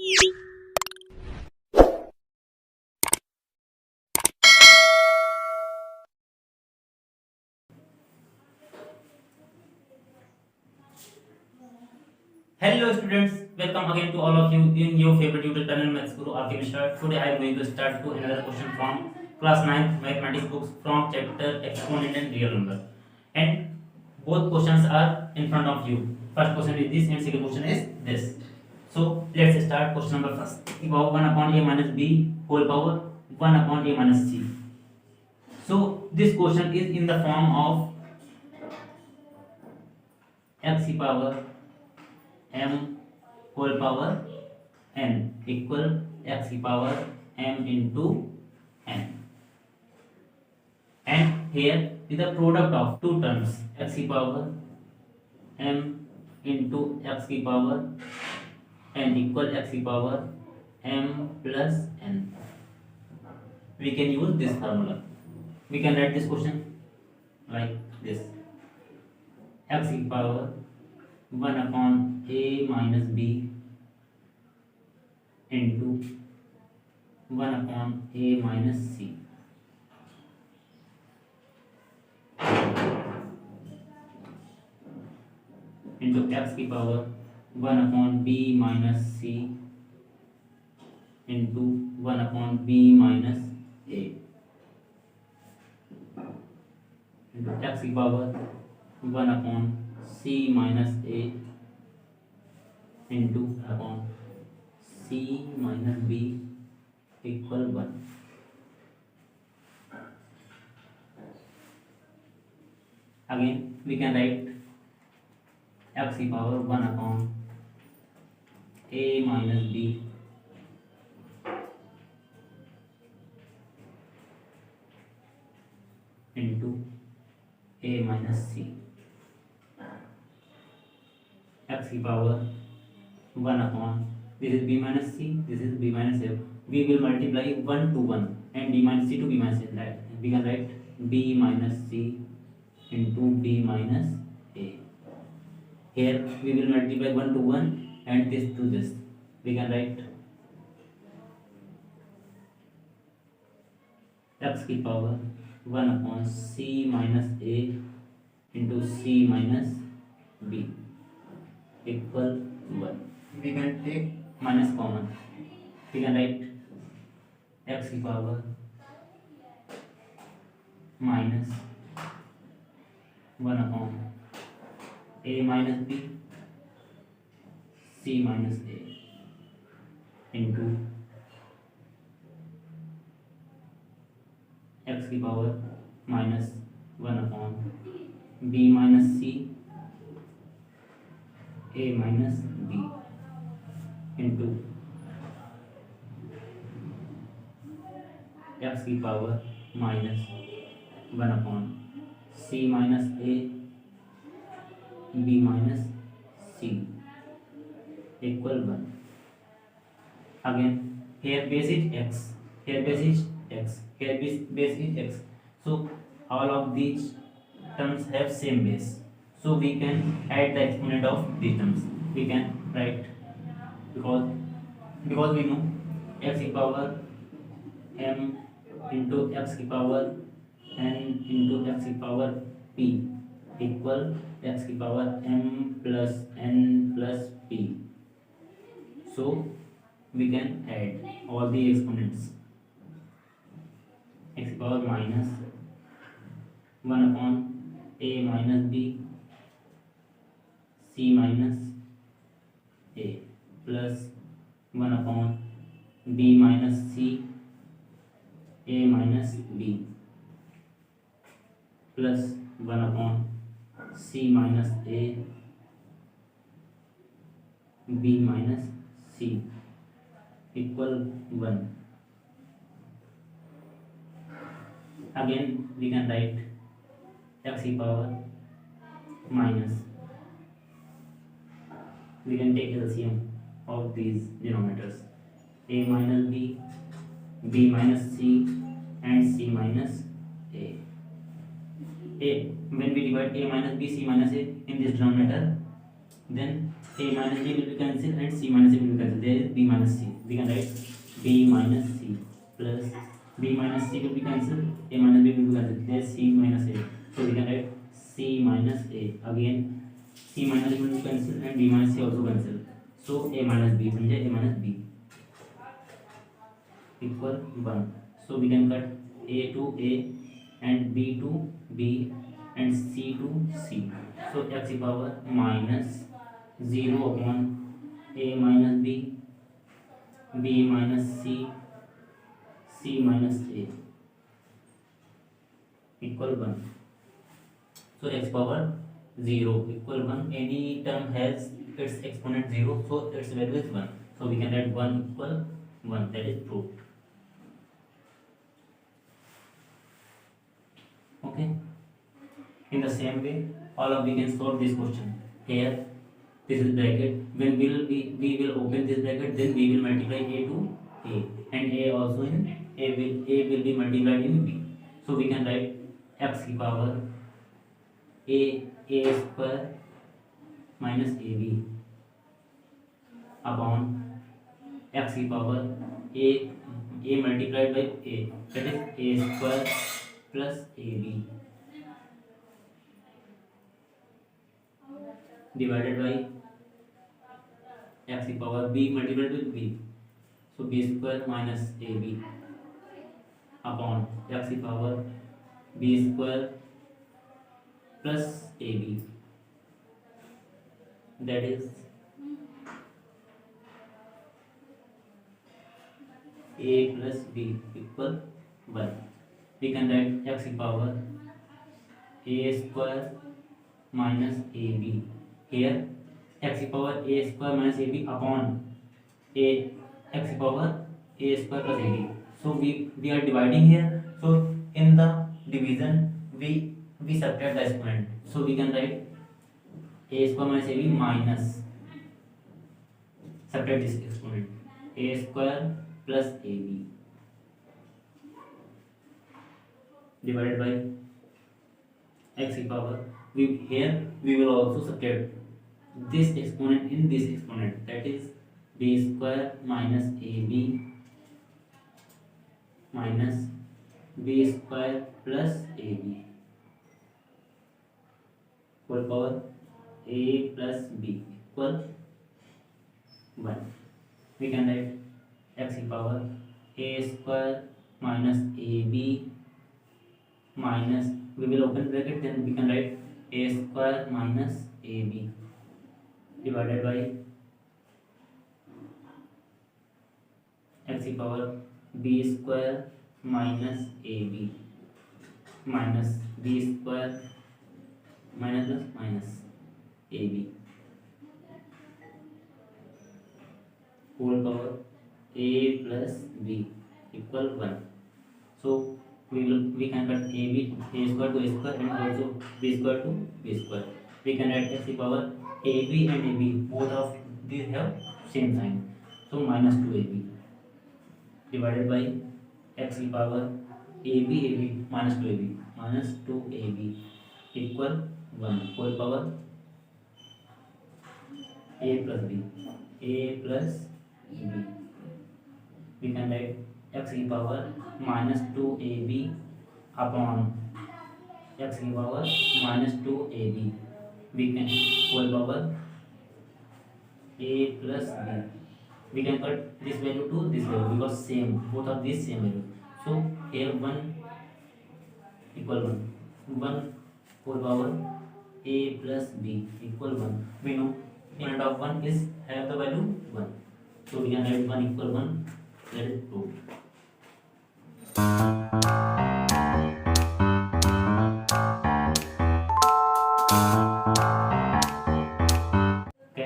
Hello students, welcome again to all of you in your favorite YouTube channel Maths Guru RK Mishra. Today I am going to start to another question from class 9th mathematics books from chapter exponent and real number. And both questions are in front of you. First question is this and second question is this. So let's start question number first. About 1 upon a minus b whole power 1 upon a minus c. So this question is in the form of x power m whole power n equal x power m into n, and here is the product of two terms x power m into x power n equal x power m plus n. We can use this formula. We can write this question like this: x power 1 upon a minus b into 1 upon a minus c into x की power 1 upon b minus c into 1 upon b minus a into x की power 1 upon c minus a into upon c minus b equal 1. Again we can write x की power 1 upon a minus b into a minus c, x की power 1 upon, this is b minus c, this is b minus a. We will multiply 1 to 1 and b minus c to b minus a. Right? We can write b minus c into b minus a. Here we will multiply 1 to 1 and this to this. We can write x की power 1 upon c minus a into c minus b equal 1. We can take minus common. We can write x की power minus 1 upon a minus b c minus a into x की power minus 1 upon b minus c a minus b into x की power minus 1 upon c minus a b minus c equal 1. Again here base is x, here base is x, here base is x. So all of these terms have same base. So we can add the exponent of these terms. We can write because we know x की power m into x की power n into x की power p equal x की power m plus n plus p. So we can add all the exponents. X की power minus 1 upon a minus b c minus a plus 1 upon b minus c a minus b plus 1 upon c minus a b minus c equal 1. Again we can write x की power minus, we can take LCM of these denominators, a minus b, b minus c and c minus a. When we divide a minus b c minus a in this denominator, then A minus B will be cancelled and C minus C will be cancelled. There is B minus C. We can write B minus C plus B minus C will be cancelled. A minus B will be cancelled. There is C minus A. So we can write C minus A. Again C minus A will be cancelled and B minus C also cancelled. So A minus B समझे A minus B equal 1. So we can cut A to A and B to B and C to C. So x power minus 0 upon A minus B, B minus C, C minus A equal 1. So x power 0 equal 1. Any term has its exponent 0, so its value is 1. So we can write 1 equal 1. That is proved. Okay. In the same way, all of we can solve this question. Here, this is bracket. When we will open this bracket, then we will multiply A to A, and A also in A will be multiplied in B. So we can write x की power A square minus AB upon x की power A multiplied by A, that is A square plus AB divided by x की power B multiplied with B, so B square minus AB upon x की power B square plus AB, that is A plus B equal 1. We can write x की power A square minus AB. Here x की power A square minus AB upon A x की power A square plus AB. So we are dividing here. So in the division we subtract the exponent. So we can write A square minus AB minus, subtract this exponent, A square plus AB divided by x की power. Here we will also subtract this exponent in this exponent, that is B square minus AB minus B square plus AB whole power A plus B equal 1. We can write x की power A square minus AB minus, we will open bracket, then we can write A square minus AB divided by x की power B square minus AB minus B square minus plus minus AB whole power A plus B equal 1. So we can cut AB, A square to A square, and also B square to B square. We can write x की power AB and AB, both of these have same sign, so minus 2AB divided by x की power AB minus 2AB equal 1 whole power A plus B we can write x की power minus 2AB upon x की power minus 2AB, we can whole power A plus B. We can cut this value to this value because same, both of these same value. So here 1 equal 1 whole power A plus B equal 1. We know in of 1 is have the value 1. So we can write 1 equal 1. That is proved.